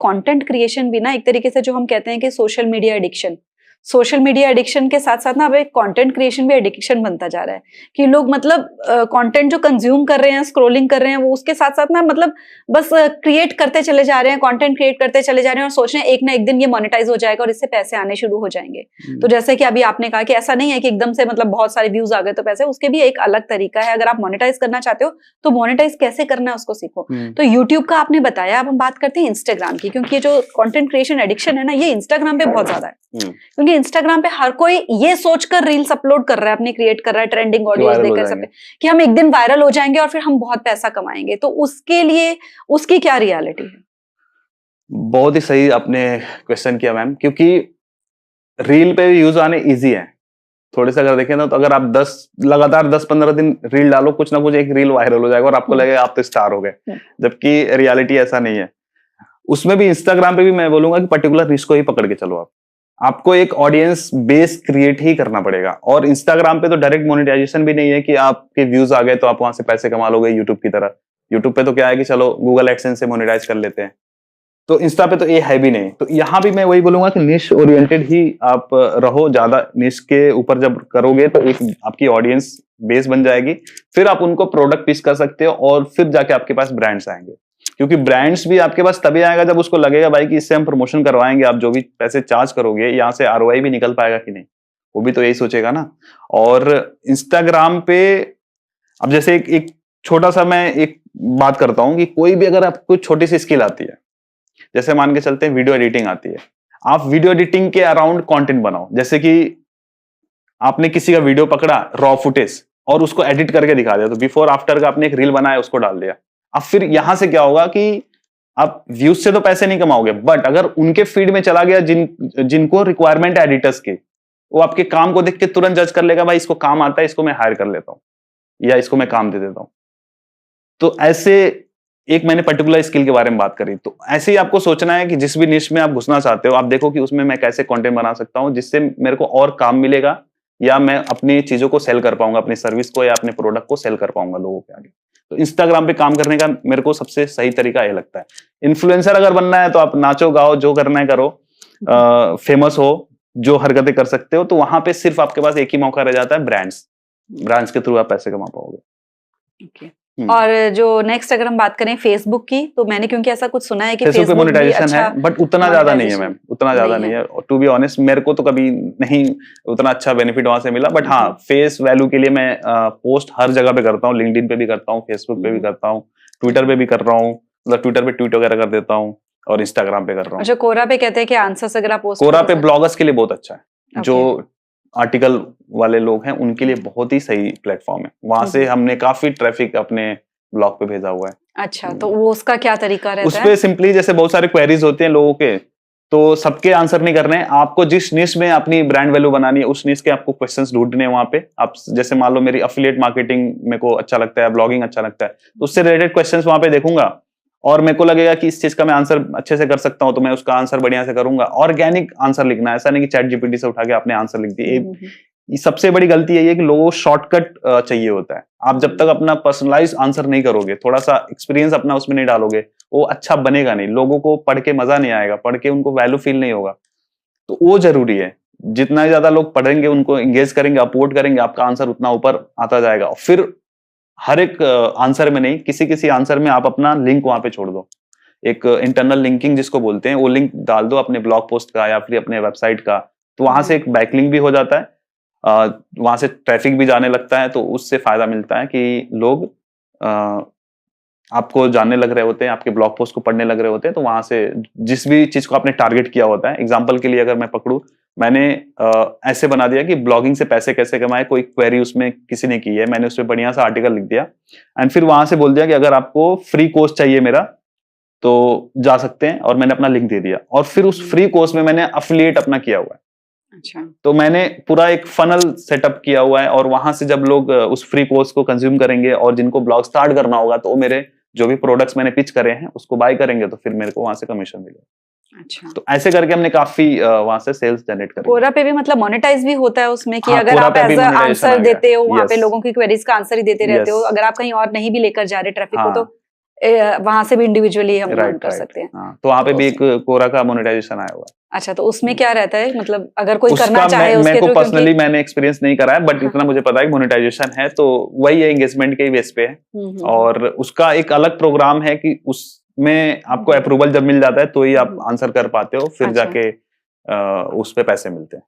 Content creation भी ना एक तरीके से जो हम कहते हैं कि सोशल मीडिया एडिक्शन के साथ साथ ना अब एक कंटेंट क्रिएशन भी एडिक्शन बनता जा रहा है कि लोग मतलब कंटेंट जो कंज्यूम कर रहे हैं, स्क्रॉलिंग कर रहे हैं, वो उसके साथ साथ ना मतलब बस क्रिएट करते चले जा रहे हैं, कंटेंट क्रिएट करते चले जा रहे हैं और सोच रहे हैं एक ना एक दिन ये मोनेटाइज हो जाएगा और इससे पैसे आने शुरू हो जाएंगे। तो जैसे कि अभी आपने कहा कि ऐसा नहीं है कि एकदम से मतलब बहुत सारे व्यूज आ गए तो पैसे, उसके भी एक अलग तरीका है। अगर आप मोनेटाइज करना चाहते हो तो मोनेटाइज कैसे करना है उसको सीखो। तो यूट्यूब का आपने बताया, अब हम बात करते हैं इंस्टाग्राम की, क्योंकि ये जो कंटेंट क्रिएशन एडिक्शन है ना, ये इंस्टाग्राम पे बहुत ज्यादा है। क्योंकि इंस्टाग्राम पे हर कोई ये सोचकर रील्स अपलोड कर रहा है, अपने क्रिएट कर रहा है, ट्रेंडिंग ऑडियोज लेकर सब कि हम एक दिन वायरल हो जाएंगे और फिर हम बहुत पैसा कमाएंगे। तो उसके लिए उसकी क्या रियलिटी है? बहुत ही सही आपने क्वेश्चन किया मैम, क्योंकि रील पे व्यूज आने इजी है थोड़े से। अगर देखें ना तो अगर आप लगातार 10-15 दिन रील डालो, कुछ ना कुछ एक रील वायरल हो जाएगा और आपको लगेगा आप तो स्टार हो गए, जबकि रियलिटी ऐसा नहीं है। उसमें भी इंस्टाग्राम पे भी मैं बोलूंगा कि पर्टिकुलर निश को ही पकड़ के चलो। आपको एक ऑडियंस बेस क्रिएट ही करना पड़ेगा। और इंस्टाग्राम पे तो डायरेक्ट मोनेटाइजेशन भी नहीं है कि आपके व्यूज आ गए तो आप वहां से पैसे कमा लोगे यूट्यूब की तरह। यूट्यूब पे तो क्या है कि चलो गूगल एडसेंस से मोनेटाइज कर लेते हैं, तो इंस्टा पे तो ये है भी नहीं। तो यहाँ भी मैं वही बोलूंगा कि निश ओरिएंटेड ही आप रहो। ज्यादा निश के ऊपर जब करोगे तो एक आपकी ऑडियंस बेस बन जाएगी, फिर आप उनको प्रोडक्ट पिच कर सकते हो और फिर जाके आपके पास ब्रांड्स आएंगे। क्योंकि ब्रांड्स भी आपके पास तभी आएगा जब उसको लगेगा भाई कि इससे हम प्रमोशन करवाएंगे, आप जो भी पैसे चार्ज करोगे यहाँ से आरओआई भी निकल पाएगा कि नहीं, वो भी तो यही सोचेगा ना। और इंस्टाग्राम पे अब जैसे एक छोटा सा मैं एक बात करता हूं कि कोई भी अगर आपको छोटी सी स्किल आती है, जैसे मान के चलते हैं वीडियो एडिटिंग आती है, आप वीडियो एडिटिंग के अराउंड कंटेंट बनाओ। जैसे कि आपने किसी का वीडियो पकड़ा रॉ फुटेज और उसको एडिट करके दिखा दिया, तो बिफोर आफ्टर का आपने एक रील बनाया उसको डाल दिया। अब फिर यहां से क्या होगा कि आप व्यूज से तो पैसे नहीं कमाओगे, बट अगर उनके फीड में चला गया जिनको रिक्वायरमेंट है एडिटर्स की, वो आपके काम को देख के तुरंत जज कर लेगा, भाई इसको काम आता है, इसको मैं हायर कर लेता हूं या इसको मैं काम दे देता हूं। तो ऐसे एक मैंने पर्टिकुलर स्किल के बारे में बात करी, तो ऐसे ही आपको सोचना है कि जिस भी निश में आप घुसना चाहते हो, आप देखो कि उसमें मैं कैसे कंटेंट बना सकता हूं जिससे मेरे को और काम मिलेगा या मैं अपनी चीजों को सेल कर पाऊंगा, अपनी सर्विस को या अपने प्रोडक्ट को सेल कर पाऊंगा लोगों के आगे। तो इंस्टाग्राम पे काम करने का मेरे को सबसे सही तरीका ये लगता है। इन्फ्लुएंसर अगर बनना है तो आप नाचो गाओ जो करना है करो, फेमस हो, जो हरकतें कर सकते हो, तो वहां पे सिर्फ आपके पास एक ही मौका रह जाता है, ब्रांड्स के थ्रू आप पैसे कमा पाओगे। और जो नेक्स्ट अगर हम बात करें फेसबुक की, तो मैंने क्योंकि ऐसा कुछ सुना है कि फेसबुक पे मोनेटाइजेशन है, बट उतना ज्यादा नहीं है मैम, उतना ज्यादा नहीं है। टू बी ऑनेस्ट मेरे को तो कभी नहीं उतना अच्छा बेनिफिट वहां से मिला, बट हाँ फेस वैल्यू के लिए मैं पोस्ट हर जगह पे करता हूँ, लिंक्डइन पे भी करता हूँ, फेसबुक पे भी करता हूँ, ट्विटर पे भी कर रहा हूँ, मतलब ट्विटर पे ट्वीट वगैरह कर देता हूँ और इंस्टाग्राम पे कर रहा हूँ। अच्छा, कोरा पे कहते हैं कि आंसर्स अगर आप पोस्ट कोरा पे ब्लॉगर्स के लिए बहुत अच्छा है, जो आर्टिकल वाले लोग हैं उनके लिए बहुत ही सही प्लेटफॉर्म है। वहां से हमने काफी ट्रैफिक अपने ब्लॉग पे भेजा हुआ है। अच्छा, तो वो उसका क्या तरीका रहता है? उसपे सिंपली जैसे बहुत सारे क्वेरीज होते हैं लोगों के, तो सबके आंसर नहीं करने हैं आपको। जिस निश में अपनी ब्रांड वैल्यू बनानी है उस निश के आपको क्वेश्चंस ढूंढने हैं वहां पे। आप जैसे मान लो मेरी अफिलिएट मार्केटिंग मेरे को अच्छा लगता है, ब्लॉगिंग अच्छा लगता है, तो उससे रिलेटेड क्वेश्चंस वहां पे देखूंगा और मेरे को लगेगा कि इस चीज का मैं आंसर अच्छे से कर सकता हूं, तो मैं उसका आंसर बढ़िया से करूंगा। ऑर्गेनिक आंसर लिखना है, ऐसा नहीं कि चैट जीपीटी से उठा के आपने आंसर लिख दिए। सबसे बड़ी गलती यही है कि लोगों को शॉर्टकट चाहिए होता है। आप जब तक अपना पर्सनलाइज आंसर नहीं करोगे, थोड़ा सा एक्सपीरियंस अपना उसमें नहीं डालोगे, वो अच्छा बनेगा नहीं, लोगों को पढ़ के मजा नहीं आएगा, पढ़ के उनको वैल्यू फील नहीं होगा। तो वो जरूरी है, जितना ज्यादा लोग पढ़ेंगे, उनको एंगेज करेंगे, अपवोट करेंगे, आपका आंसर उतना ऊपर आता जाएगा। फिर हर एक आंसर में नहीं, किसी किसी आंसर में आप अपना लिंक वहां पे छोड़ दो, एक इंटरनल लिंकिंग जिसको बोलते हैं, वो लिंक डाल दो अपने ब्लॉग पोस्ट का या फिर अपने वेबसाइट का, तो वहां से एक बैकलिंक भी हो जाता है, वहां से ट्रैफिक भी जाने लगता है। तो उससे फायदा मिलता है कि लोग आपको जानने लग रहे होते हैं, आपके ब्लॉग पोस्ट को पढ़ने लग रहे होते हैं। तो वहां से जिस भी चीज को आपने टारगेट किया होता है, एग्जांपल के लिए अगर मैं पकड़ू, मैंने ऐसे बना दिया कि ब्लॉगिंग से पैसे कैसे कमाए, कोई क्वेरी उसमें किसी ने की है, मैंने उसमें बढ़िया सा आर्टिकल लिख दिया एंड फिर वहां से बोल दिया कि अगर आपको फ्री कोर्स चाहिए मेरा तो जा सकते हैं, और मैंने अपना लिंक दे दिया। और फिर उस फ्री कोर्स में मैंने अफिलिएट अपना किया हुआ है। अच्छा, तो मैंने पूरा एक फनल सेटअप किया हुआ है, और वहां से जब लोग उस फ्री कोर्स को कंज्यूम करेंगे और जिनको ब्लॉग स्टार्ट करना होगा, तो मेरे जो भी प्रोडक्ट्स मैंने पिच करे हैं उसको बाय करेंगे, तो फिर मेरे को वहां से कमीशन मिलेगा। अच्छा, तो ऐसे करके हमने काफी वहां से सेल्स जनरेट करी। कोरा पे भी मतलब मोनेटाइज भी होता है उसमें कि हाँ, अगर कोरा आप पे भी एज monetization आंसर आ गया। देते हो वहां पे Yes. लोगों की क्वेरीज का आंसर ही देते रहते हो, Yes. अगर आप कहीं और नहीं भी लेकर जा रहे ट्रैफिक को, हाँ। तो वहां से भी इंडिविजुअली हम अर्न राइट कर राइट सकते हैं। हाँ, तो वहाँ पे तो भी एक कोरा का मोनेटाइजेशन आया हुआ है। अच्छा, तो उसमें क्या रहता है, मतलब अगर कोई करना उसका चाहे मैं उसके को थ्रू, पर्सनली क्योंकि मैंने एक्सपीरियंस नहीं करा है, बट इतना मुझे पता है कि मोनेटाइजेशन है, तो वही है, एंगेजमेंट के बेस पे है। और उसका एक अलग प्रोग्राम है कि उसमें आपको अप्रूवल जब मिल जाता है तो ही आप आंसर कर पाते हो, फिर अच्छा। जाके उस पे पैसे मिलते हैं।